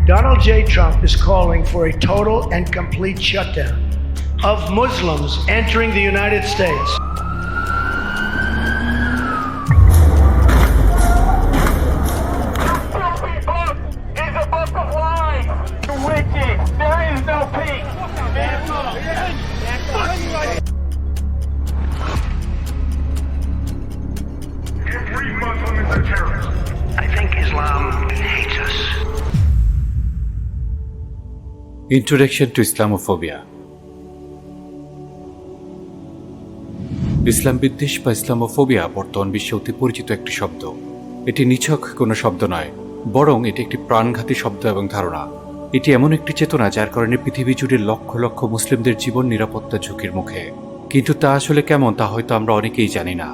Donald J. Trump is calling for a total and complete shutdown of Muslims entering the United States. Every Muslim is a terrorist. I think Islam hates us. Introduction to Islamophobia. ইসলাম বিদ্বেষ বা Islamophobia বর্তমান বিশ্বে অতি পরিচিত একটি শব্দ। এটি নিছক কোনো শব্দ নয়, বরং এটি একটি প্রাণঘাতী শব্দ এবং ধারণা। এটি এমন একটি চেতনা যার কারণে পৃথিবী জুড়ে লক্ষ লক্ষ মুসলিমদের জীবন নিরাপত্তা ঝুঁকির মুখে। কিন্তু তা আসলে কেমন তা হয়তো আমরা অনেকেই জানি না।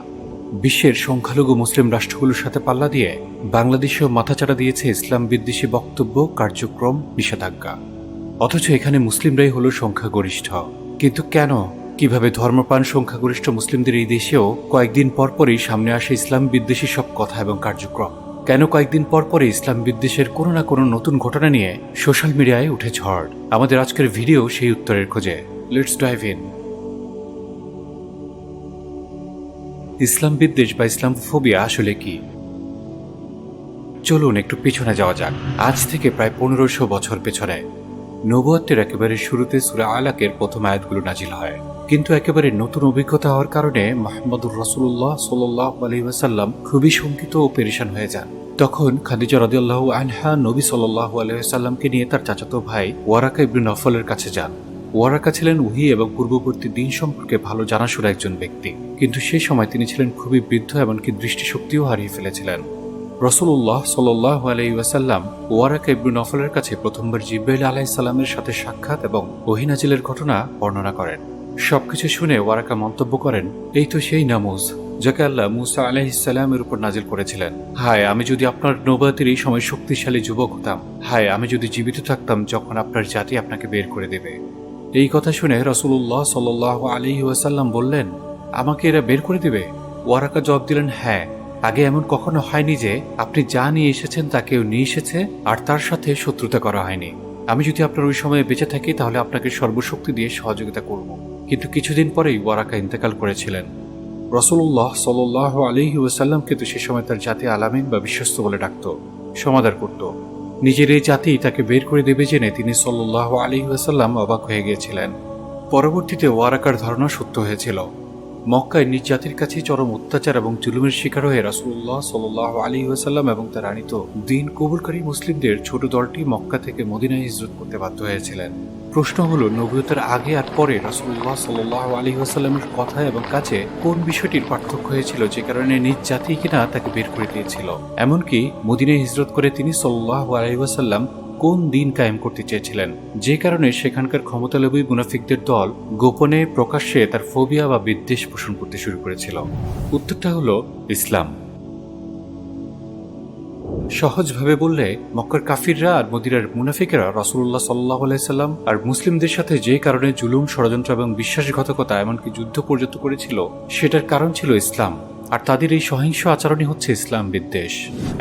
বিশ্বের সংখ্যালঘু মুসলিম রাষ্ট্রগুলোর সাথে পাল্লা দিয়ে বাংলাদেশেও মাথাচাড়া দিয়েছে ইসলাম বিদ্বেষী বক্তব্য, কার্যক্রম, নিষেধাজ্ঞা। অথচ এখানে মুসলিমরাই হলো সংখ্যাগরিষ্ঠ। কিন্তু কেন, কিভাবে ধর্মপ্রাণ সংখ্যাগরিষ্ঠ মুসলিমদের এই দেশেও কয়েকদিন পরপরই সামনে আসে ইসলাম বিদ্বেষী সব কথা এবং কার্যক্রম? কেন কয়েকদিন পরপরই ইসলাম বিদ্বেষের কোনো না কোনো নতুন ঘটনা নিয়ে সোশ্যাল মিডিয়ায় উঠে ঝড়? আমাদের আজকের ভিডিও সেই উত্তরের খোঁজে। Let's dive in. ইসলাম বিদ্বেষ বা ইসলামোফোবিয়া আসলে কি? চলুন একটু পেছনে যাওয়া যাক। আজ থেকে প্রায় 1500 বছর পেছনে নবুয়তের একেবারে শুরুতে সূরা আলাকের প্রথম আয়াতগুলো নাজিল হয়। কিন্তু একেবারে নতুন অভিজ্ঞতা হওয়ার কারণে মুহাম্মদুর রাসূলুল্লাহ সাল্লাল্লাহু আলাইহি ওয়াসাল্লাম খুবই শঙ্কিত ও পেরেশান হয়ে যান। তখন খাদিজা রাদিয়াল্লাহু আনহা নবী সাল্লাল্লাহু আলাইহি ওয়াসাল্লামকে নিয়ে তার চাচাতো ভাই ওয়ারাকা ইবনে নফলের কাছে যান। ওয়ারাকা ছিলেন ওহী এবং পূর্ববর্তী দিন সম্পর্কে ভালো জানাশোনা একজন ব্যক্তি, কিন্তু সেই সময় তিনি ছিলেন খুবই বৃদ্ধ, এমনকি দৃষ্টিশক্তিও হারিয়ে ফেলেছিলেন। রাসূলুল্লাহ সাল্লাল্লাহু আলাইহি ওয়াসাল্লাম ওয়ারাকা ইবনে নফলের কাছে প্রথমবার জিবরাইল আলাইহিস সালামের সাথে সাক্ষাৎ এবং ওহী নাজিলের ঘটনা বর্ণনা করেন। সবকিছু শুনে ওয়ারাকা মন্তব্য করেন, এই তো সেই নামুজ যাকে আল্লাহ মুসা আলাইহিস সালামের উপর নাজিল করেছিলেন। হায়, আমি যদি আপনার নবুয়তের এই সময় শক্তিশালী যুবক হতাম। হায়, আমি যদি জীবিত থাকতাম যখন আপনার জাতি আপনাকে বের করে দেবে। এই কথা শুনে রাসূলুল্লাহ সাল্লাল্লাহু আলাইহি ওয়াসাল্লাম বললেন, আমাকে এরা বের করে দেবে? ওয়ারাকা জবাব দিলেন, হ্যাঁ, আগে এমন কখনো হয়নি যে আপনি যা নিয়ে এসেছেন তা কেউ নিয়ে এসেছে আর তার সাথে শত্রুতা করা হয়নি। আমি যদি আপনার ওই সময়ে বেঁচে থাকি তাহলে আপনাকে সর্বশক্তি দিয়ে সহযোগিতা করব। কিন্তু কিছুদিন পরেই ওয়ারাকা ইন্তেকাল করেছিলেন। রাসূলুল্লাহ সাল্লাল্লাহু আলাইহি ওয়াসাল্লামকে তো সে সময় তার জাতি আলামিন বা বিশ্বস্ত বলে ডাকত, সমাদর করত। নিজের এই জাতি তাকে বের করে দেবে জেনে তিনি সাল্লাল্লাহু আলাইহি ওয়াসাল্লাম অবাক হয়ে গিয়েছিলেন। পরবর্তীতে ওয়ারাকার ধারণা সত্য হয়েছিল। মক্কায় নিজ জাতির কাছে চরম অত্যাচার এবং জুলুমের শিকার হয়ে রাসূলুল্লাহ সাল্লাল্লাহু আলাইহি ওয়াসাল্লাম এবং তার আনিত দ্বীন কবুলকারী মুসলিমদের ছোট দলটি মক্কা থেকে মদিনায় হিজরত করতে বাধ্য হয়েছিলেন। প্রশ্ন হলো, নবুয়তের আগে আর পরে রাসূলুল্লাহ সাল্লাল্লাহু আলাইহি ওয়াসাল্লামের কথা এবং কাজে কোন বিষয়টির পার্থক্য হয়েছিল যে কারণে নিজ জাতি কিনা তাকে বের করে দিয়েছিল? এমনকি মদিনায় হিজরত করে তিনি সাল্লাল্লাহু আলাইহি ওয়াসাল্লাম কোন দিন কায়েম করতে চেয়েছিলেন যে কারণে সেখানকার ক্ষমতালোভী মুনাফিকদের দল গোপনে প্রকাশ্যে তার ফোবিয়া বা বিদ্বেষ পোষণ করতে শুরু করেছিল? উত্তরটা হলো ইসলাম। সহজভাবে বললে, মক্কার কাফিররা আর মদিনার মুনাফিকেরা রাসূলুল্লাহ সাল্লাল্লাহু আলাইহি সাল্লাম আর মুসলিমদের সাথে যে কারণে জুলুম, ষড়যন্ত্র এবং বিশ্বাসঘাতকতা এমনকি যুদ্ধ পর্যন্ত করেছিল, সেটার কারণ ছিল ইসলাম। আর তাদের এই সহিংস আচরণই হচ্ছে ইসলাম বিদ্বেষ।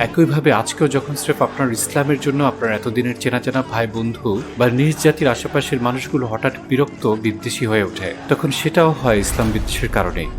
একইভাবে আজকেও যখন স্রেফ আপনার ইসলামের জন্য আপনার এতদিনের চেনা চেনা ভাই বন্ধু বা নিজ জাতির আশেপাশের মানুষগুলো হঠাৎ বিরক্ত, বিদ্বেষী হয়ে ওঠে, তখন সেটাও হয় ইসলাম বিদ্বেষের কারণেই।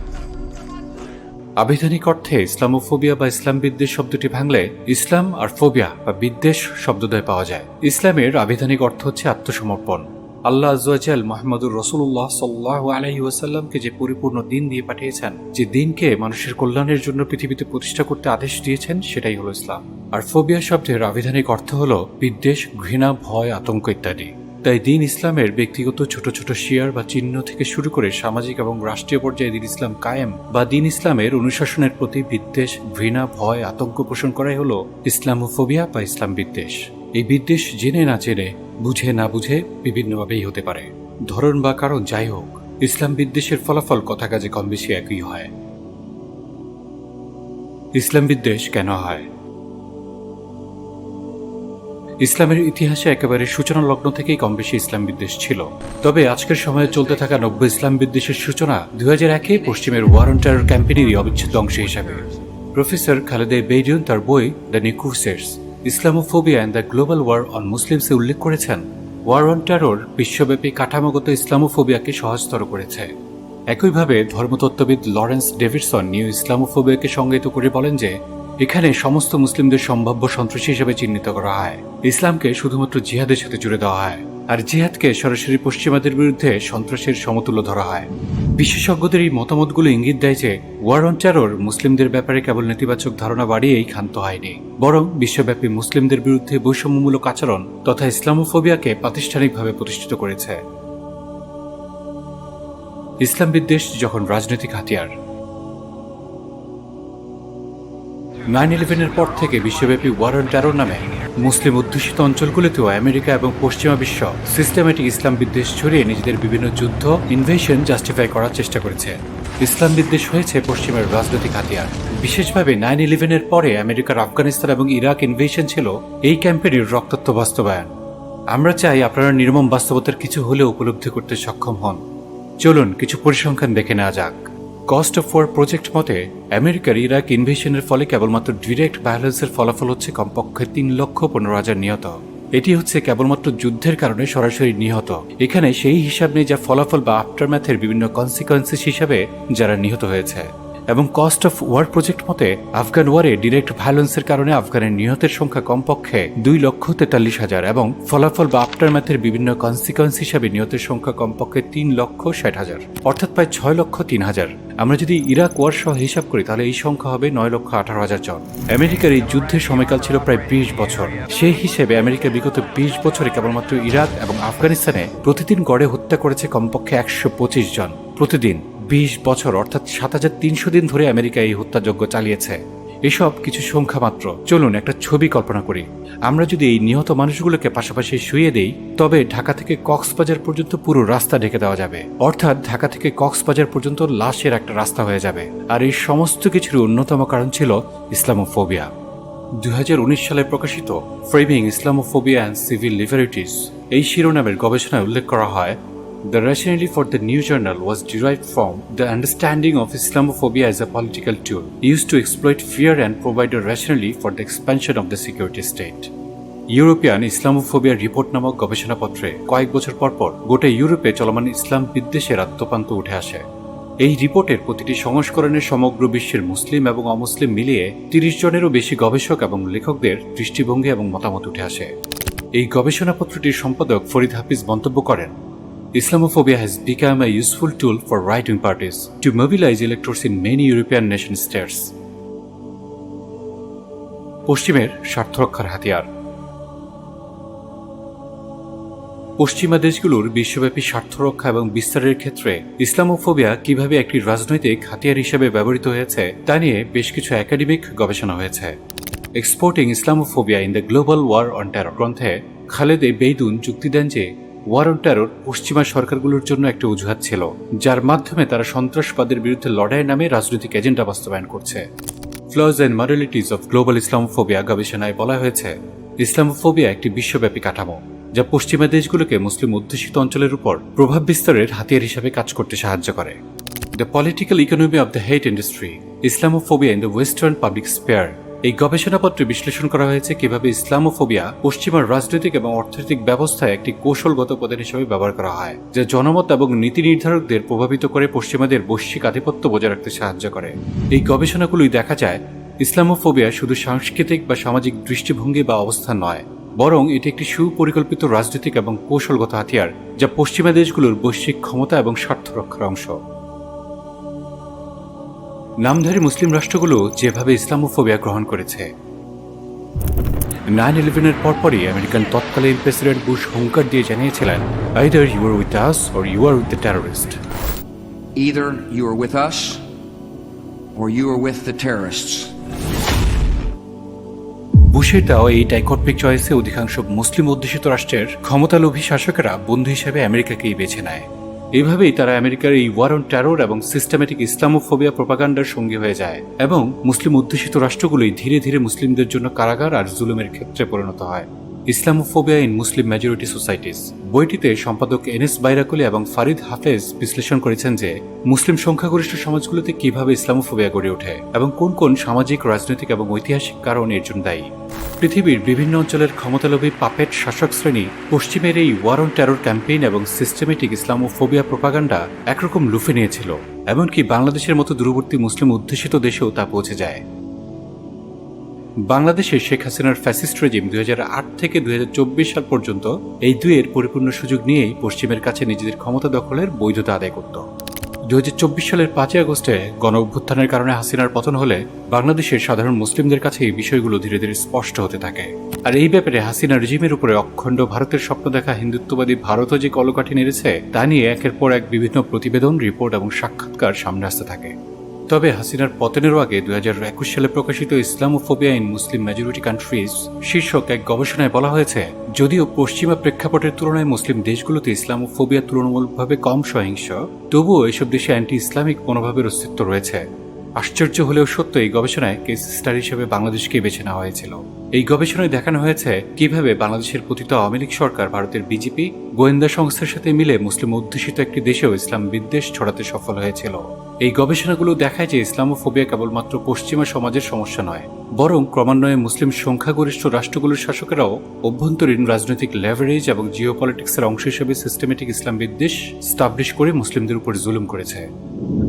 আবিধানিক অর্থে ইসলামোফোবিয়া বা ইসলাম বিদ্বেষ শব্দটি ভাঙলে ইসলাম আর ফোবিয়া বা বিদ্বেষ শব্দদ্বয় পাওয়া যায়। ইসলামের আবিধানিক অর্থ হচ্ছে আত্মসমর্পণ। আল্লাহ আযজা ওয়া জাল মুহাম্মদুর রাসূলুল্লাহ সাল্লাল্লাহু আলাইহি ওয়াসাল্লামকে যে পরিপূর্ণ দ্বীন দিয়ে পাঠিয়েছেন, যে দ্বীনকে মানুষের কল্যাণের জন্য পৃথিবীতে প্রতিষ্ঠা করতে আদেশ দিয়েছেন, সেটাই হলো ইসলাম। আর ফোবিয়া শব্দের আবিধানিক অর্থ হলো বিদ্বেষ, ঘৃণা, ভয়, আতঙ্ক ইত্যাদি। তাই দ্বীন ইসলামের ব্যক্তিগত ছোট ছোট শিয়ার বা চিহ্ন থেকে শুরু করে সামাজিক এবং রাষ্ট্রীয় পর্যায়ে দ্বীন ইসলাম কায়েম বা দ্বীন ইসলামের অনুশাসনের প্রতি বিদ্বেষ, ঘৃণা, ভয়, আতঙ্ক পোষণ করাই হলো ইসলামোফোবিয়া বা ইসলাম বিদ্বেষ। এই বিদ্বেষ জেনে না জেনে, বুঝে না বুঝে বিভিন্নভাবেই হতে পারে। ধরন বা কারণ যাই হোক, ইসলাম বিদ্বেষের ফলাফল কথা কাজে কম বেশি একই হয়। ইসলাম বিদ্বেষ কেন হয়? ইসলামের ইতিহাসে একেবারে সূচনা লগ্ন থেকেই কম বেশি ইসলাম বিদ্বেষ ছিল। তবে আজকের সময়ে চলতে থাকা নব্য ইসলাম বিদ্বেষের সূচনা 2001-এ পশ্চিমের ওয়ার অন টেরর ক্যাম্পেইনেরই অবিচ্ছেদ্য অংশ হিসাবে। প্রফেসর খালেদা বেইরিউন তার বই the New Crusades Islamophobia and the global war on মুসলিমসে উল্লেখ করেছেন, ওয়ার অন টেরর বিশ্বব্যাপী কাঠামোগত ইসলামোফোবিয়াকে সহজতর করেছে। একইভাবে ধর্মতত্ত্ববিদ লরেন্স ডেভিডসন নিউ ইসলামোফোবিয়াকে সংজ্ঞায়িত করে বলেন যে এখানে সমস্ত মুসলিমদের সম্ভাব্য সন্ত্রাসী হিসেবে চিহ্নিত করা হয়। ইসলামকে শুধুমাত্র জিহাদের সাথে জুড়ে দেওয়া হয়, আর জিহাদকে সরাসরি পশ্চিমাদের বিরুদ্ধে সন্ত্রাসের সমতুল্য ধরা হয়। বিশেষজ্ঞদের এই মতামতগুলো ইঙ্গিত দেয় যে ওয়ার অন টেরর মুসলিমদের ব্যাপারে কেবল নেতিবাচক ধারণা বাড়িয়েই ক্ষান্ত হয়নি, বরং বিশ্বব্যাপী মুসলিমদের বিরুদ্ধে বৈষম্যমূলক আচরণ তথা ইসলামোফোবিয়াকে প্রাতিষ্ঠানিকভাবে প্রতিষ্ঠিত করেছে। ইসলাম বিদ্বেষ যখন রাজনৈতিক হাতিয়ার। 9/11-এর পর থেকে বিশ্বব্যাপী ওয়ার অন টেরর নামে মুসলিম অধ্যুষিত অঞ্চলগুলিতেও আমেরিকা এবং পশ্চিমা বিশ্ব সিস্টেমেটিক ইসলাম বিদ্বেষ ছড়িয়ে নিজেদের বিভিন্ন যুদ্ধ ইনভেশন জাস্টিফাই করার চেষ্টা করেছে। ইসলাম বিদ্বেষ হয়েছে পশ্চিমের রাজনৈতিক হাতিয়ার। বিশেষভাবে 9/11-এর পরে আমেরিকার আফগানিস্তান এবং ইরাক ইনভেশন ছিল এই ক্যাম্পেইনের রক্তাক্ত বাস্তবায়ন। আমরা চাই আপনারা নির্মম বাস্তবতার কিছু হলেও উপলব্ধি করতে সক্ষম হন। চলুন কিছু পরিসংখ্যান দেখে নেওয়া যাক। কস্ট অফ ওয়ার প্রজেক্ট মতে আমেরিকার ইরাক ইনভেশনের ফলে কেবলমাত্র ডিরেক্ট ভায়োলেন্সের ফলাফল হচ্ছে কমপক্ষে 3,15,000 নিহত। এটি হচ্ছে কেবলমাত্র যুদ্ধের কারণে সরাসরি নিহত। এখানে সেই হিসাব নেই যা ফলাফল বা আফটারম্যাথের বিভিন্ন কনসিকোয়েন্সেস হিসাবে যারা নিহত হয়েছে। এবং কস্ট অফ ওয়ার প্রজেক্ট মতে আফগান ওয়ারে ডিরেক্ট ভায়োলেন্সের কারণে আফগানের নিহতের সংখ্যা কমপক্ষে 2,43,000 এবং ফলাফল বা আফটারম্যাথের বিভিন্ন কনসিকোয়েন্স হিসাবে নিহতের সংখ্যা কমপক্ষে 3,60,000, অর্থাৎ প্রায় 6,03,000। আমরা যদি ইরাক ওয়ার সহ হিসাব করি তাহলে এই সংখ্যা হবে 9,18,000 জন। আমেরিকার এই যুদ্ধের সময়কাল ছিল প্রায় 20 বছর। সেই হিসেবে আমেরিকা বিগত 20 বছরে কেবলমাত্র ইরাক এবং আফগানিস্তানে প্রতিদিন গড়ে হত্যা করেছে কমপক্ষে 125 জন। প্রতিদিন 20 বছর অর্থাৎ 7,300 দিন ধরে আমেরিকা এই হত্যাযজ্ঞ চালিয়েছে। এসব কিছু সংখ্যা মাত্র। চলুন একটা ছবি কল্পনা করি। আমরা যদি এই নিহত মানুষগুলোকে পাশাপাশি শুইয়ে দেই তবে ঢাকা থেকে কক্সবাজার পর্যন্ত পুরো রাস্তা ঢেকে দেওয়া যাবে, অর্থাৎ ঢাকা থেকে কক্সবাজার পর্যন্ত লাশের একটা রাস্তা হয়ে যাবে। আর এই সমস্ত কিছুর অন্যতম কারণ ছিল ইসলামোফোবিয়া। 2019 সালে প্রকাশিত framing Islamophobia and civil liberties এই শিরোনামের গবেষণায় উল্লেখ করা হয়, The rationale for the new journal was derived from the understanding of Islamophobia as a political tool used to exploit fear and provide a rationale for the expansion of the security state. European Islamophobia report নামক গবেষণাপত্রে কয়েক বছর পর গোটা ইউরোপে চলমান ইসলাম বিদ্বেষের আদ্যোপান্ত উঠে আসে। এই রিপোর্টের প্রতিটি সংস্করণে সমগ্র বিশ্বের মুসলিম এবং অমুসলিম মিলিয়ে 30 জনেরও বেশি গবেষক এবং লেখকদের দৃষ্টিভঙ্গি এবং মতামত উঠে আসে। এই গবেষণাপত্রটির সম্পাদক ফরিদ হাফিজ মন্তব্য করেন, Islamophobia has become a useful tool for right-wing parties to mobilize electors in many European nation states. পশ্চিমের স্বার্থরক্ষার হাতিয়ার। পশ্চিমা দেশগুলোর বিশ্বব্যাপী স্বার্থরক্ষা এবং বিস্তারের ক্ষেত্রে ইসলামোফোবিয়া কিভাবে একটি রাজনৈতিক হাতিয়ার হিসেবে ব্যবহৃত হয়েছে তা নিয়ে বেশ কিছু একাডেমিক গবেষণা হয়েছে। Exporting Islamophobia in the global war on terror গ্রন্থে খালেদ বেইদুন যুক্তি দেন যে ওয়ার অন টেরর পশ্চিমা সরকারগুলোর জন্য একটা অজুহাত ছিল, যার মাধ্যমে তারা সন্ত্রাসবাদের বিরুদ্ধে লড়াইয়ের নামে রাজনৈতিক এজেন্ডা বাস্তবায়ন করছে। Flaws and modalities of global Islamophobia গবেষণায় বলা হয়েছে, ইসলামোফোবিয়া একটি বিশ্বব্যাপী কাঠামো যা পশ্চিমা দেশগুলোকে মুসলিম অধ্যুষিত অঞ্চলের উপর প্রভাব বিস্তারের হাতিয়ার হিসেবে কাজ করতে সাহায্য করে। The political economy of the hate industry, Islamophobia in the western public spare এই গবেষণাপত্রে বিশ্লেষণ করা হয়েছে কিভাবে ইসলামোফোবিয়া পশ্চিমার রাজনৈতিক এবং অর্থনৈতিক ব্যবস্থায় একটি কৌশলগত উপাদান হিসেবে ব্যবহার করা হয়, যা জনমত এবং নীতি নির্ধারকদের প্রভাবিত করে পশ্চিমাদের বৈশ্বিক আধিপত্য বজায় রাখতে সাহায্য করে। এই গবেষণাগুলোই দেখা যায় ইসলামোফোবিয়া শুধু সাংস্কৃতিক বা সামাজিক দৃষ্টিভঙ্গি বা অবস্থান নয়, বরং এটি একটি সুপরিকল্পিত রাজনৈতিক এবং কৌশলগত হাতিয়ার যা পশ্চিমা দেশগুলোর বৈশ্বিক ক্ষমতা এবং স্বার্থ রক্ষার অংশ। নামধারী মুসলিম রাষ্ট্রগুলো যেভাবে ইসলামোফোবিয়া গ্রহণ করেছে। 9/11-এর পরপরই আমেরিকান তৎকালীন প্রেসিডেন্ট বুশ হুঙ্কার দিয়ে জানিয়েছিলেন, either you are with us or you are with the terrorist. Either you are with us or you are with the terrorists. বুশের দেওয়া এই ডাইকটমিক চয়েসে অধিকাংশ মুসলিম অধ্যুষিত রাষ্ট্রের ক্ষমতালোভী শাসকেরা বন্ধু হিসেবে আমেরিকাকেই বেছে নেয়। এভাবেই তারা আমেরিকার এই ওয়ার অন টেরর এবং সিস্টেমেটিক ইসলামোফোবিয়া প্রোপাগান্ডার সঙ্গী হয়ে যায় এবং মুসলিম অধ্যুষিত রাষ্ট্রগুলোই ধীরে ধীরে মুসলিমদের জন্য কারাগার আর জুলুমের ক্ষেত্রে পরিণত হয়। Islamophobia in Muslim majority societies বইটিতে সম্পাদক এনএস বাইরাকুলি এবং ফারিদ হাফেজ বিশ্লেষণ করেছেন যে মুসলিম সংখ্যাগরিষ্ঠ সমাজগুলোতে কিভাবে ইসলামোফোবিয়া গড়ে ওঠে এবং কোন কোন সামাজিক, রাজনৈতিক এবং ঐতিহাসিক কারণ এর জন্য দায়ী। পৃথিবীর বিভিন্ন অঞ্চলের ক্ষমতালোভী পাপেট শাসক শ্রেণী পশ্চিমের এই ওয়ার অন টেরর ক্যাম্পেইন এবং সিস্টেমেটিক ইসলামোফোবিয়া প্রোপাগান্ডা একরকম লুফে নিয়েছিল, এমনকি বাংলাদেশের মতো দূরবর্তী মুসলিম অধ্যুষিত দেশেও তা পৌঁছে যায়। বাংলাদেশে শেখ হাসিনার ফ্যাসিস্ট রেজিম 2008 থেকে 2024 সাল পর্যন্ত এই দুইয়ের পরিপূর্ণ সুযোগ নিয়েই পশ্চিমের কাছে নিজেদের ক্ষমতা দখলের বৈধতা আদায় করত। 2024 সালের 5 আগস্টে গণ অভ্যুত্থানের কারণে হাসিনার পতন হলে বাংলাদেশের সাধারণ মুসলিমদের কাছে এই বিষয়গুলো ধীরে ধীরে স্পষ্ট হতে থাকে। আর এই ব্যাপারে হাসিনা রেজিমের উপরে অখণ্ড ভারতের স্বপ্ন দেখা হিন্দুত্ববাদী ভারতও যে কলকাঠি নেড়েছে তা নিয়ে একের পর এক বিভিন্ন প্রতিবেদন, রিপোর্ট এবং সাক্ষাৎকার সামনে আসতে থাকে। তবে হাসিনার পতনেরও আগে 2021 সালে প্রকাশিত Islamophobia in Muslim majority countries শীর্ষক এক গবেষণায় বলা হয়েছে, যদিও পশ্চিমা প্রেক্ষাপটের তুলনায় মুসলিম দেশগুলোতে ইসলামোফোবিয়া তুলনামূলকভাবে কম সহিংস, তবুও এসব দেশে অ্যান্টি ইসলামিক মনোভাবের অস্তিত্ব রয়েছে। আশ্চর্য হলেও সত্য, এই গবেষণায় কেস স্টাডি হিসেবে বাংলাদেশকে বেছে নেওয়া হয়েছিল। এই গবেষণায় দেখানো হয়েছে কিভাবে বাংলাদেশের পতিত আওয়ামী লীগ সরকার ভারতের বিজেপি গোয়েন্দা সংস্থার সাথে মিলে মুসলিম অধ্যুষিত একটি দেশেও ইসলাম বিদ্বেষ ছড়াতে সফল হয়েছিল। এই গবেষণাগুলো দেখায় যে ইসলামোফোবিয়া কেবলমাত্র পশ্চিমা সমাজের সমস্যা নয়, বরং ক্রমান্বয়ে মুসলিম সংখ্যাগরিষ্ঠ রাষ্ট্রগুলোর শাসকেরাও অভ্যন্তরীণ রাজনৈতিক লেভারেজ এবং জিওপলিটিক্সের অংশ হিসেবে সিস্টেমেটিক ইসলাম বিদ্বেষ স্টাবলিশ করে মুসলিমদের উপর জুলুম করেছে।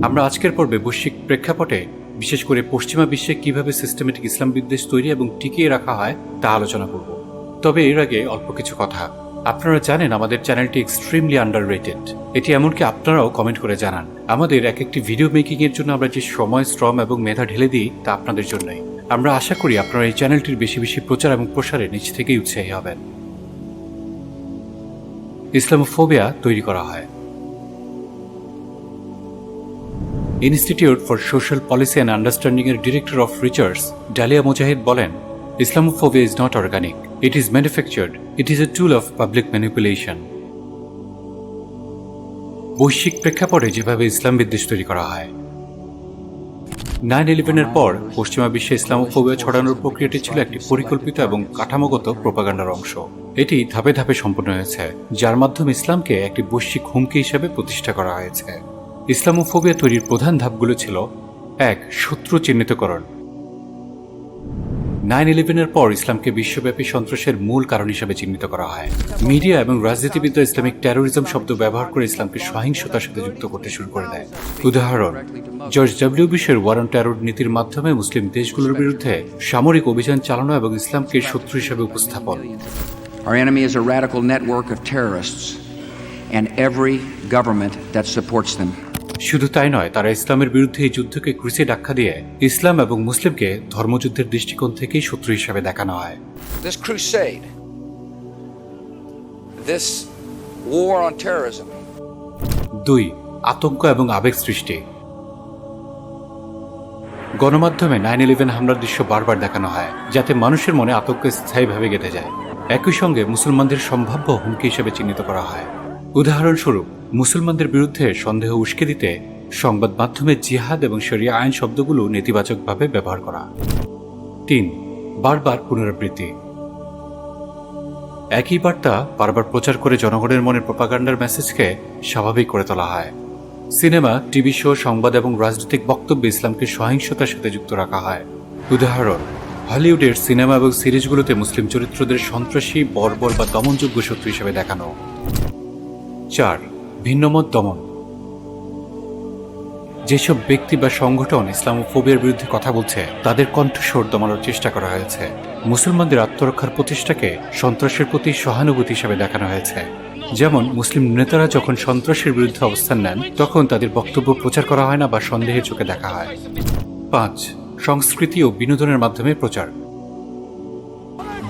আমরা আজকের পর্বে বৈশ্বিক প্রেক্ষাপটে বিশেষ করে পশ্চিমা বিশ্বে কিভাবে সিস্টেমেটিক ইসলাম বিদ্বেষ তৈরি এবং টিকিয়ে রাখা হয় তা আলোচনা করব। তবে এর আগে অল্প কিছু কথা। আপনারা জানেন আমাদের চ্যানেলটি এক্সট্রিমলি আন্ডাররেটেড। এটি এমনকি আপনারাও কমেন্ট করে জানান। আমাদের এক একটি ভিডিও মেকিং এর জন্য আমরা যে সময়, শ্রম এবং মেধা ঢেলে দিই তা আপনাদের জন্যই। আমরা আশা করি আপনারা এই চ্যানেলটির বেশি বেশি প্রচার এবং প্রসারে নিজ থেকেই উৎসাহী হবেন। ইসলামোফোবিয়া তৈরি করা হয়। Institute for social policy and understanding এর ডিরেক্টর অফ রিসার্চ ডালিয়া মুজাহিদ বলেন, Islamophobia is not organic. It is manufactured. It is a tool of public manipulation. বৈশ্বিক প্রেক্ষাপটে যেভাবে ইসলাম বিদ্বেষ তৈরি করা হয়। 9/11 এর পর পশ্চিমা বিশ্বে ইসলামোফোবিয়া ছড়ানোর প্রক্রিয়াটি ছিল একটি পরিকল্পিত এবং কাঠামোগত প্রোপাগান্ডার অংশ। এটি ধাপে ধাপে সম্পন্ন হয়েছে, যার মাধ্যমে ইসলামকে একটি বৈশ্বিক হুমকি হিসেবে প্রতিষ্ঠা করা হয়েছে। ইসলামোফোবিয়া তৈরির প্রধান ধাপগুলো ছিল: 1. শত্রু চিহ্নিতকরণ। 9/11 এর পর ইসলামকে বিশ্বব্যাপী সন্ত্রাসের মূল কারণ হিসেবে চিহ্নিত করা হয়। মিডিয়া এবং রাজনীতিবিদরা ইসলামিক টেরোরিজম শব্দ ব্যবহার করে ইসলামকে সহিংসতার সাথে যুক্ত করতে শুরু করে দেয়। উদাহরণ: জর্জ ডব্লিউ বুশের ওয়ার অন টেরর নীতির মাধ্যমে মুসলিম দেশগুলোর বিরুদ্ধে সামরিক অভিযান চালানো এবং ইসলামকে শত্রু হিসেবে উপস্থাপন। Our enemy is a radical network of terrorists and every government that supports them. শুধু তাই নয়, তারা ইসলামের বিরুদ্ধে এই যুদ্ধকে ক্রুসেড আখ্যা দিয়ে ইসলাম এবং মুসলিমকে ধর্মযুদ্ধের দৃষ্টিকোণ থেকেই শত্রু হিসেবে দেখানো হয়। This crusade, this war on terrorism. 2. আতঙ্ক এবং আবেগ সৃষ্টি। গণমাধ্যমে 9/11 হামলার দৃশ্য বারবার দেখানো হয়, যাতে মানুষের মনে আতঙ্ক স্থায়ীভাবে গেঁথে যায়। একই সঙ্গে মুসলমানদের সম্ভাব্য হুমকি হিসেবে চিহ্নিত করা হয়। উদাহরণস্বরূপ, মুসলমানদের বিরুদ্ধে সন্দেহ উস্কে দিতে সংবাদ মাধ্যমে জিহাদ এবং শরিয়া আইন শব্দগুলো নেতিবাচকভাবে ব্যবহার করা। 3. বারবার পুনরাবৃত্তি। একই বার্তা বারবার প্রচার করে জনগণের মনে প্রোপাগান্ডার মেসেজকে স্বাভাবিক করে তোলা হয়। সিনেমা, টিভি শো, সংবাদ এবং রাজনৈতিক বক্তব্যে ইসলামকে সহিংসতার সাথে যুক্ত রাখা হয়। উদাহরণ: হলিউডের সিনেমা এবং সিরিজগুলোতে মুসলিম চরিত্রদের সন্ত্রাসী, বর্বর বা দমনযোগ্য শত্রু হিসেবে দেখানো। 4. ভিন্নমত দমন। যেসব ব্যক্তি বা সংগঠন ইসলামোফোবিয়ার বিরুদ্ধে কথা বলছে তাদের কণ্ঠস্বর দমানোর চেষ্টা করা হয়েছে। মুসলমানদের আত্মরক্ষার প্রচেষ্টাকে সন্ত্রাসের প্রতি সহানুভূতি হিসেবে দেখানো হয়েছে। যেমন, মুসলিম নেতারা যখন সন্ত্রাসের বিরুদ্ধে অবস্থান নেন তখন তাদের বক্তব্য প্রচার করা হয় না বা সন্দেহের চোখে দেখা হয়। 5. সংস্কৃতি ও বিনোদনের মাধ্যমে প্রচার।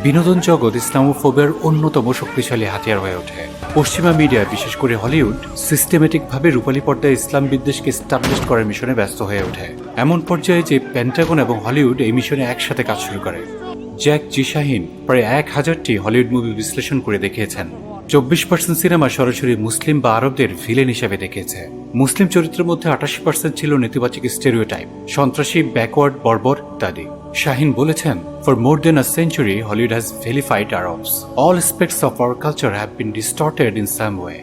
বিনোদন জগৎ ইসলামোফোবিয়ার অন্যতম শক্তিশালী হাতিয়ার হয়ে ওঠে। পশ্চিমা মিডিয়া, বিশেষ করে হলিউড, সিস্টেমেটিকভাবে রূপালী পর্দায় ইসলাম বিদ্বেষকে এস্টাবলিশ করার মিশনে ব্যস্ত হয়ে ওঠে, এমন পর্যায়ে যে পেন্টাগন এবং হলিউড এই মিশনে একসাথে কাজ শুরু করে। জ্যাক জি শাহিন প্রায় 1000টি হলিউড মুভি বিশ্লেষণ করে দেখিয়েছেন। 24% সিনেমা সরাসরি মুসলিম বা আরবদের ভিলেন হিসেবে দেখিয়েছে। মুসলিম চরিত্রের মধ্যে 88% ছিল নেতিবাচক স্টেরিওটাইপ, সন্ত্রাসী, ব্যাকওয়ার্ড, বর্বর ইত্যাদি। শাহিন বলেছেন, For more than a century, Hollywood has vilified Arabs. All aspects of our culture have been distorted in some way.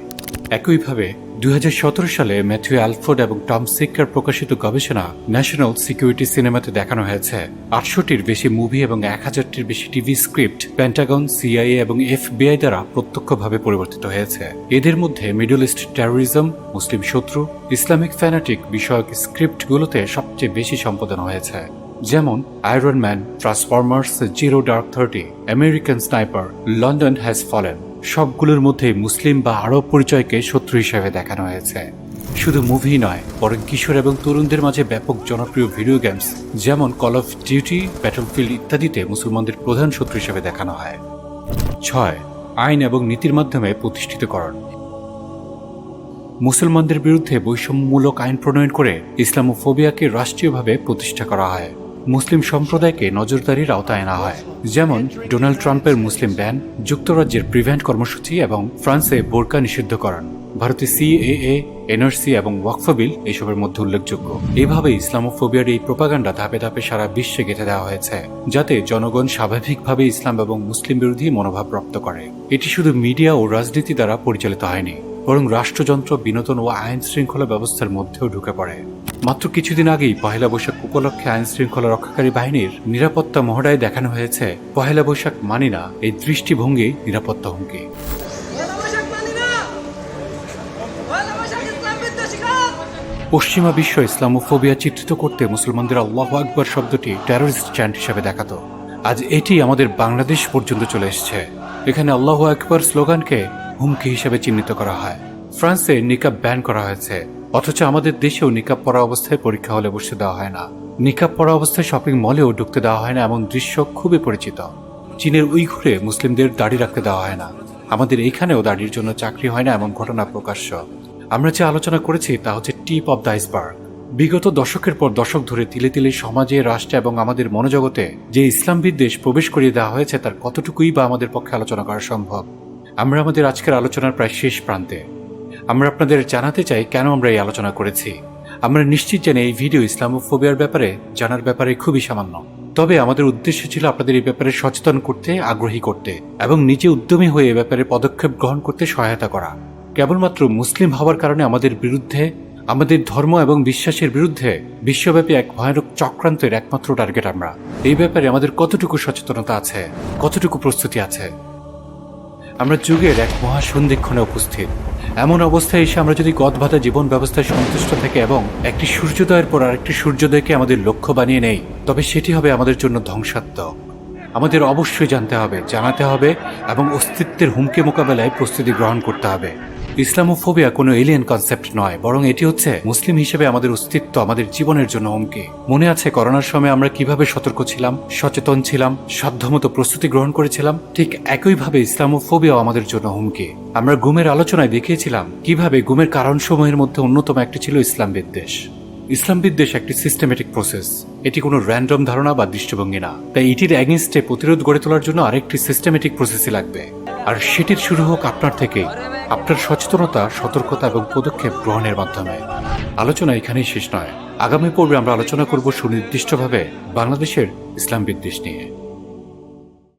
একইভাবে 2017 সালে ম্যাথিউ অ্যালফোর্ড এবং টম সিকার প্রকাশিত গবেষণা ন্যাশনাল সিকিউরিটি সিনেমাতে দেখানো হয়েছে 800টির বেশি মুভি এবং 1000টির বেশি টিভি স্ক্রিপ্ট পেন্টাগন, সিআইএ এবং এফবিআই দ্বারা প্রত্যক্ষভাবে পরিবর্তিত হয়েছে। এদের মধ্যে মিডল ইস্ট টেরোরিজম, মুসলিম শত্রু, ইসলামিক ফ্যানাটিক বিষয়ক স্ক্রিপ্টগুলোতে সবচেয়ে বেশি সম্পাদন হয়েছে, যেমন iron man, Transformers, zero dark 30, American sniper, London has fallen. সবগুলোর মধ্যে মুসলিম বা আরব পরিচয়কে শত্রু হিসেবে দেখানো হয়েছে। শুধু মুভি নয়, বরং কিশোর এবং তরুণদের মাঝে ব্যাপক জনপ্রিয় ভিডিও গেমস যেমন কল অফ ডিউটি, ব্যাটলফিল্ড ইত্যাদিতে মুসলমানদের প্রধান শত্রু হিসেবে দেখানো হয়। 6. আইন এবং নীতির মাধ্যমে প্রতিষ্ঠিতকরণ। মুসলমানদের বিরুদ্ধে বৈষম্যমূলক আইন প্রণয়ন করে ইসলামোফোবিয়াকে রাষ্ট্রীয়ভাবে প্রতিষ্ঠা করা হয়। মুসলিম সম্প্রদায়কে নজরদারির আওতায় আনা হয়, যেমন ডোনাল্ড ট্রাম্পের মুসলিম ব্যান, যুক্তরাজ্যের প্রিভেন্ট কর্মসূচি এবং ফ্রান্সে বোরকা নিষিদ্ধকরণ। ভারতে সিএএ, এনআরসি এবং ওয়াকফ বিল এসবের মধ্যে উল্লেখযোগ্য। এভাবে ইসলামোফোবিয়ার এই প্রোপাগান্ডা ধাপে ধাপে সারা বিশ্বে গেঁথে দেওয়া হয়েছে, যাতে জনগণ স্বাভাবিকভাবে ইসলাম এবং মুসলিম বিরোধী মনোভাব রপ্ত করে। এটি শুধু মিডিয়া ও রাজনীতি দ্বারা পরিচালিত হয়নি, বরং রাষ্ট্রযন্ত্র, বিনোদন ও আইন শৃঙ্খলা ব্যবস্থার মধ্যেও ঢুকে পড়ে। মাত্র কিছুদিন আগেই পহেলা বৈশাখ উপলক্ষে আইন শৃঙ্খলা রক্ষাকারী বাহিনীর নিরাপত্তা মহড়ায় দেখানো হয়েছে পহেলা বৈশাখ মানি না, এই দৃষ্টিভঙ্গি নিরাপত্তা হুমকি। পশ্চিমা বিশ্ব ইসলামোফোবিয়া চিত্রিত করতে মুসলমানদের আল্লাহু আকবার শব্দটি টেররিস্ট চ্যান্ট হিসেবে দেখাতো। আজ এটি আমাদের বাংলাদেশ পর্যন্ত চলে এসেছে। এখানে আল্লাহু আকবার স্লোগানকে হুমকি হিসেবে চিহ্নিত করা হয়। ফ্রান্সে নিকাব ব্যান করা হয়েছে, অথচ আমাদের দেশেও নিকাব পরা অবস্থায় পরীক্ষা হলে বসতে দেওয়া হয় না। নিকাব পরা অবস্থায় শপিং মলেও ঢুকতে দেওয়া হয় না, এমন দৃশ্য খুবই পরিচিত। চীনের উইঘুরে মুসলিমদের দাড়ি রাখতে দেওয়া হয় না। আমাদের এখানেও দাড়ির জন্য চাকরি হয় না, এমন ঘটনা প্রকাশ্য। আমরা যে আলোচনা করেছি তা হচ্ছে টিপ অব দ্য আইসবার্গ। বিগত দশকের পর দশক ধরে তিলে তিলে সমাজে, রাষ্ট্রে এবং আমাদের মনোজগতে যে ইসলাম বিদ্বেষ প্রবেশ করিয়ে দেওয়া হয়েছে তার কতটুকুই বা আমাদের পক্ষে আলোচনা করা সম্ভব। আমরা আমাদের আজকের আলোচনার প্রায় শেষ প্রান্তে। আমরা আপনাদের জানাতে চাই কেন আমরা এই আলোচনা করেছি। আমরা নিশ্চিত জানি এই ভিডিও ইসলামোফোবিয়ার ব্যাপারে জানার ব্যাপারে খুবই সামান্য, তবে আমাদের উদ্দেশ্য ছিল আপনাদের এই ব্যাপারে সচেতন করতে, আগ্রহী করতে এবং নিজে উদ্যমী হয়ে এ ব্যাপারে পদক্ষেপ গ্রহণ করতে সহায়তা করা। কেবলমাত্র মুসলিম হওয়ার কারণে আমাদের বিরুদ্ধে, আমাদের ধর্ম এবং বিশ্বাসের বিরুদ্ধে বিশ্বব্যাপী এক ভয়ানক চক্রান্তের একমাত্র টার্গেট আমরা। এই ব্যাপারে আমাদের কতটুকু সচেতনতা আছে, কতটুকু প্রস্তুতি আছে। আমরা যুগের এক মহাসন্ধিক্ষণে উপস্থিত। এমন অবস্থায় এসে আমরা যদি গদবাঁধা জীবন ব্যবস্থায় সন্তুষ্ট থেকে এবং একটি সূর্যোদয়ের পর আরেকটি সূর্যোদয়কে আমাদের লক্ষ্য বানিয়ে নেই, তবে সেটি হবে আমাদের জন্য ধ্বংসাত্মক। আমাদের অবশ্যই জানতে হবে, জানাতে হবে এবং অস্তিত্বের হুমকি মোকাবেলায় প্রস্তুতি গ্রহণ করতে হবে। ইসলামোফোবিয়া কোনো এলিয়েন কনসেপ্ট নয়, বরং এটি হচ্ছে মুসলিম হিসেবে আমাদের অস্তিত্ব, আমাদের জীবনের জন্য হুমকি। মনে আছে করোনার সময় আমরা কিভাবে সতর্ক ছিলাম, সচেতন ছিলাম, সাধ্যমতো প্রস্তুতি গ্রহণ করেছিলাম? ঠিক একইভাবে ইসলামোফোবিয়াও আমাদের জন্য হুমকি। আমরা গুমের আলোচনায় দেখিয়েছিলাম কিভাবে গুমের কারণসমূহের মধ্যে অন্যতম একটি ছিল ইসলাম বিদ্বেষ। ইসলাম বিদ্বেষ একটি সিস্টেমেটিক প্রসেস, এটি কোনো র্যান্ডম ধারণা বা দৃষ্টিভঙ্গি না। তাই এটির অ্যাগেইনস্টে প্রতিরোধ গড়ে তোলার জন্য আরেকটি সিস্টেমেটিক প্রসেসই লাগবে, আর সেটির শুরু হোক আপনার থেকেই, আপনার সচেতনতা, সতর্কতা এবং পদক্ষেপ গ্রহণের মাধ্যমে। আলোচনা এখানেই শেষ নয়। আগামী পর্বে আমরা আলোচনা করব সুনির্দিষ্টভাবে বাংলাদেশের ইসলাম বিদ্বেষ নিয়ে।